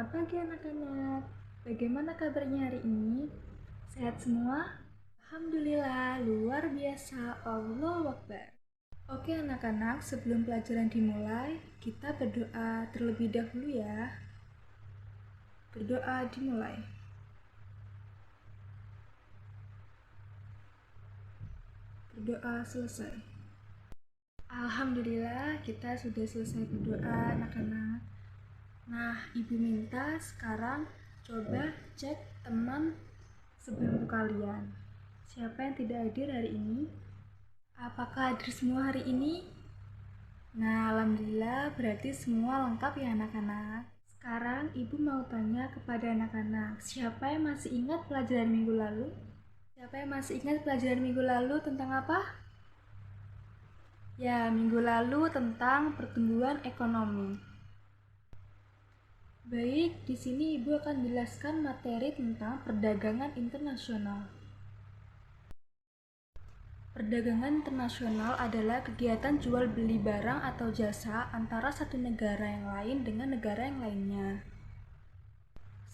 Selamat pagi anak-anak. Bagaimana kabarnya hari ini? Sehat semua? Alhamdulillah, luar biasa. Allahu Akbar. Oke anak-anak, sebelum pelajaran dimulai, kita berdoa terlebih dahulu ya. Berdoa dimulai. Berdoa selesai. Alhamdulillah, kita sudah selesai berdoa anak-anak. Nah, ibu minta sekarang coba cek teman sebelum kalian. Siapa yang tidak hadir hari ini? Apakah hadir semua hari ini? Nah, alhamdulillah berarti semua lengkap ya anak-anak. Sekarang ibu mau tanya kepada anak-anak, siapa yang masih ingat pelajaran minggu lalu? Siapa yang masih ingat pelajaran minggu lalu tentang apa? Ya, minggu lalu tentang pertumbuhan ekonomi. Baik, di sini ibu akan jelaskan materi tentang perdagangan internasional. Perdagangan internasional adalah kegiatan jual beli barang atau jasa antara satu negara yang lain dengan negara yang lainnya.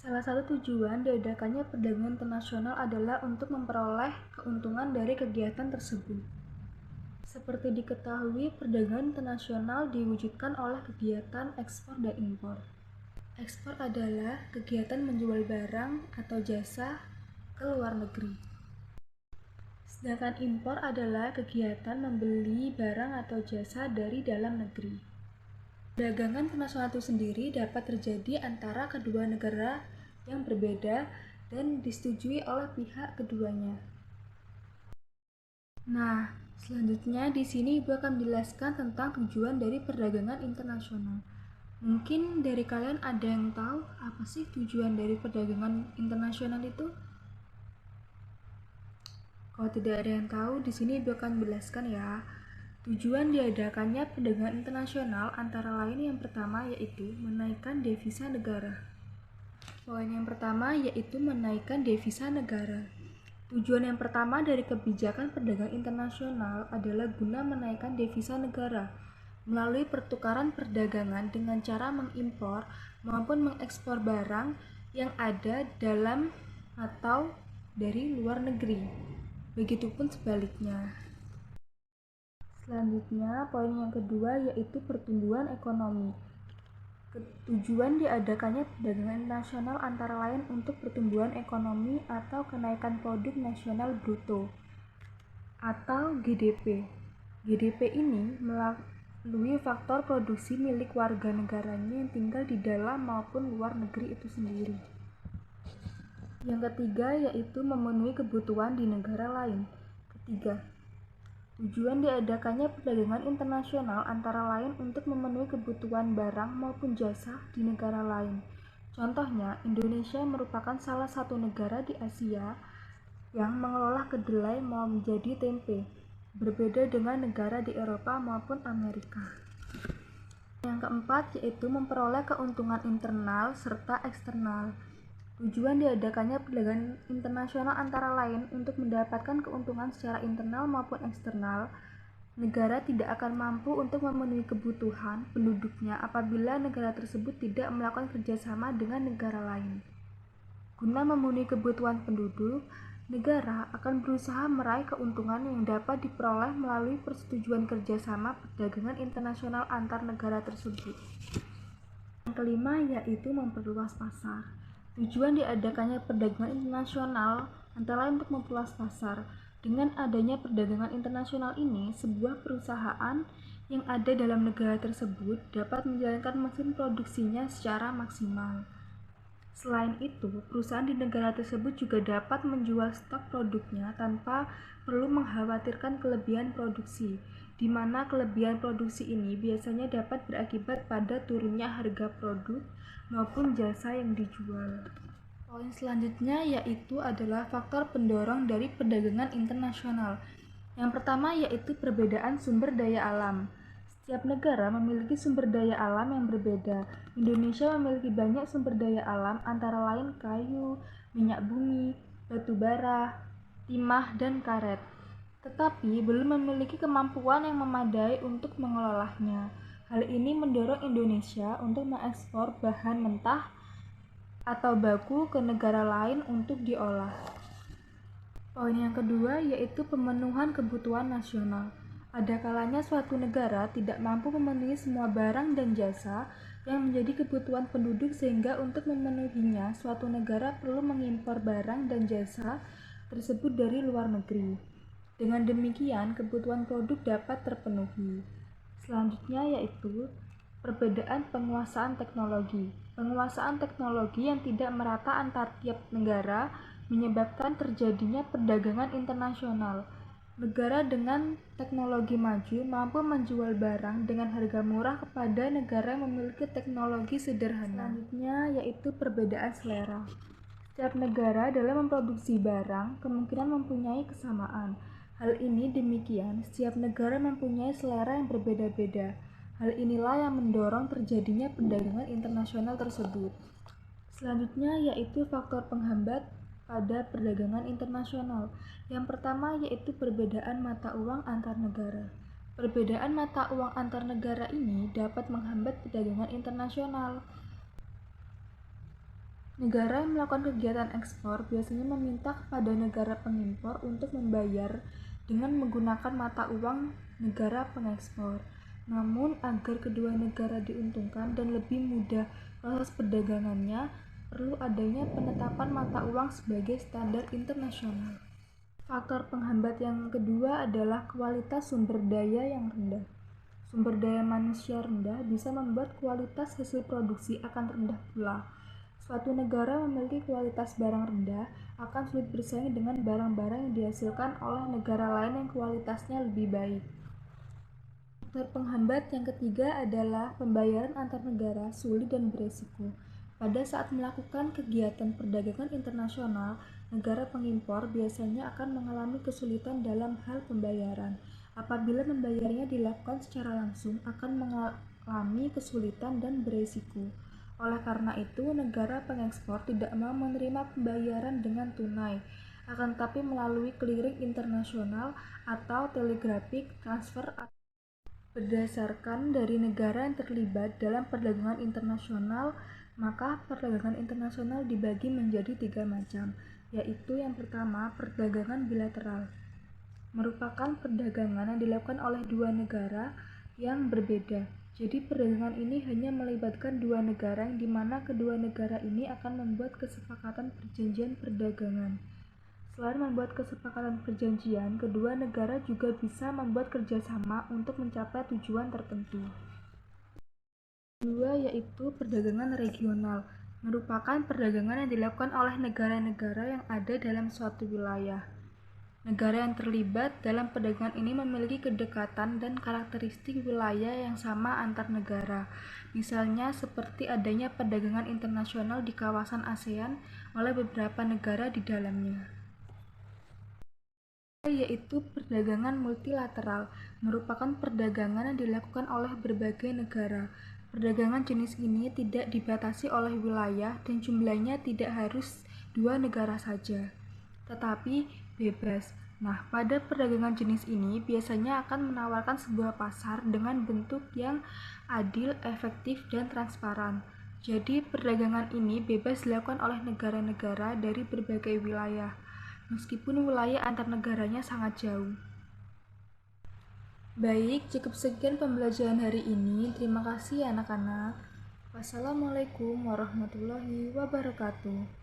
Salah satu tujuan diadakannya perdagangan internasional adalah untuk memperoleh keuntungan dari kegiatan tersebut. Seperti diketahui, perdagangan internasional diwujudkan oleh kegiatan ekspor dan impor. Ekspor adalah kegiatan menjual barang atau jasa ke luar negeri. Sedangkan impor adalah kegiatan membeli barang atau jasa dari dalam negeri. Perdagangan internasional itu sendiri dapat terjadi antara kedua negara yang berbeda dan disetujui oleh pihak keduanya. Nah, selanjutnya di sini Ibu akan menjelaskan tentang tujuan dari perdagangan internasional. Mungkin dari kalian ada yang tahu apa sih tujuan dari perdagangan internasional itu? Kalau tidak ada yang tahu, di sini Ibu akan menjelaskan ya. Tujuan diadakannya perdagangan internasional antara lain yang pertama yaitu menaikkan devisa negara. Poin yang pertama yaitu menaikkan devisa negara. Tujuan yang pertama dari kebijakan perdagangan internasional adalah guna menaikkan devisa negara melalui pertukaran perdagangan dengan cara mengimpor maupun mengekspor barang yang ada dalam atau dari luar negeri. Begitupun sebaliknya. Selanjutnya, poin yang kedua yaitu pertumbuhan ekonomi. Tujuan diadakannya perdagangan nasional antara lain untuk pertumbuhan ekonomi atau kenaikan produk nasional bruto atau GDP. GDP ini melalui faktor produksi milik warga negaranya yang tinggal di dalam maupun luar negeri itu sendiri. Yang ketiga yaitu memenuhi kebutuhan di negara lain. Ketiga, tujuan diadakannya perdagangan internasional antara lain untuk memenuhi kebutuhan barang maupun jasa di negara lain. Contohnya, Indonesia merupakan salah satu negara di Asia yang mengelola kedelai mau menjadi tempe, berbeda dengan negara di Eropa maupun Amerika. Yang keempat yaitu memperoleh keuntungan internal serta eksternal. Tujuan diadakannya perdagangan internasional antara lain untuk mendapatkan keuntungan secara internal maupun eksternal. Negara tidak akan mampu untuk memenuhi kebutuhan penduduknya apabila negara tersebut tidak melakukan kerjasama dengan negara lain. Guna memenuhi kebutuhan penduduk, negara akan berusaha meraih keuntungan yang dapat diperoleh melalui persetujuan kerjasama perdagangan internasional antar negara tersebut. Yang kelima yaitu memperluas pasar. Tujuan diadakannya perdagangan internasional antara lain untuk memperluas pasar. Dengan adanya perdagangan internasional ini, sebuah perusahaan yang ada dalam negara tersebut dapat menjalankan mesin produksinya secara maksimal. Selain itu, perusahaan di negara tersebut juga dapat menjual stok produknya tanpa perlu mengkhawatirkan kelebihan produksi, di mana kelebihan produksi ini biasanya dapat berakibat pada turunnya harga produk maupun jasa yang dijual. Poin selanjutnya yaitu adalah faktor pendorong dari perdagangan internasional. Yang pertama yaitu perbedaan sumber daya alam. Setiap negara memiliki sumber daya alam yang berbeda. Indonesia memiliki banyak sumber daya alam antara lain kayu, minyak bumi, batu bara, timah, dan karet. Tetapi belum memiliki kemampuan yang memadai untuk mengelolanya. Hal ini mendorong Indonesia untuk mengekspor bahan mentah atau baku ke negara lain untuk diolah. Poin yang kedua yaitu pemenuhan kebutuhan nasional. Ada kalanya suatu negara tidak mampu memenuhi semua barang dan jasa yang menjadi kebutuhan penduduk sehingga untuk memenuhinya suatu negara perlu mengimpor barang dan jasa tersebut dari luar negeri. Dengan demikian, kebutuhan produk dapat terpenuhi. Selanjutnya yaitu perbedaan penguasaan teknologi. Penguasaan teknologi yang tidak merata antar tiap negara menyebabkan terjadinya perdagangan internasional. Negara dengan teknologi maju mampu menjual barang dengan harga murah kepada negara yang memiliki teknologi sederhana. Selanjutnya yaitu perbedaan selera. Setiap negara dalam memproduksi barang kemungkinan mempunyai kesamaan. Hal ini demikian, setiap negara mempunyai selera yang berbeda-beda. Hal inilah yang mendorong terjadinya perdagangan internasional tersebut. Selanjutnya yaitu faktor penghambat pada perdagangan internasional. Yang pertama yaitu perbedaan mata uang antar negara. Perbedaan mata uang antar negara ini dapat menghambat perdagangan internasional. Negara yang melakukan kegiatan ekspor biasanya meminta kepada negara pengimpor untuk membayar dengan menggunakan mata uang negara pengekspor. Namun, agar kedua negara diuntungkan dan lebih mudah proses perdagangannya, perlu adanya penetapan mata uang sebagai standar internasional. Faktor penghambat yang kedua adalah kualitas sumber daya yang rendah. Sumber daya manusia rendah bisa membuat kualitas hasil produksi akan rendah pula. Suatu negara memiliki kualitas barang rendah akan sulit bersaing dengan barang-barang yang dihasilkan oleh negara lain yang kualitasnya lebih baik. Faktor penghambat yang ketiga adalah pembayaran antar negara sulit dan beresiko. Pada saat melakukan kegiatan perdagangan internasional, negara pengimpor biasanya akan mengalami kesulitan dalam hal pembayaran. Apabila membayarnya dilakukan secara langsung, akan mengalami kesulitan dan beresiko. Oleh karena itu, negara pengekspor tidak mau menerima pembayaran dengan tunai, akan tetapi melalui clearing internasional atau telegraphic transfer. Berdasarkan dari negara yang terlibat dalam perdagangan internasional, maka perdagangan internasional dibagi menjadi 3 macam, yaitu yang pertama, perdagangan bilateral. Merupakan perdagangan yang dilakukan oleh dua negara yang berbeda. Jadi perdagangan ini hanya melibatkan dua negara yang dimana kedua negara ini akan membuat kesepakatan perjanjian perdagangan. Selain membuat kesepakatan perjanjian, kedua negara juga bisa membuat kerjasama untuk mencapai tujuan tertentu. Kedua yaitu perdagangan regional, merupakan perdagangan yang dilakukan oleh negara-negara yang ada dalam suatu wilayah. Negara yang terlibat dalam perdagangan ini memiliki kedekatan dan karakteristik wilayah yang sama antar negara. Misalnya seperti adanya perdagangan internasional di kawasan ASEAN oleh beberapa negara di dalamnya. Yaitu perdagangan multilateral, merupakan perdagangan yang dilakukan oleh berbagai negara. Perdagangan jenis ini tidak dibatasi oleh wilayah dan jumlahnya tidak harus dua negara saja, tetapi bebas. Nah, pada perdagangan jenis ini biasanya akan menawarkan sebuah pasar dengan bentuk yang adil, efektif, dan transparan. Jadi, perdagangan ini bebas dilakukan oleh negara-negara dari berbagai wilayah, meskipun wilayah antar negaranya sangat jauh. Baik, cukup sekian pembelajaran hari ini. Terima kasih anak-anak. Wassalamualaikum warahmatullahi wabarakatuh.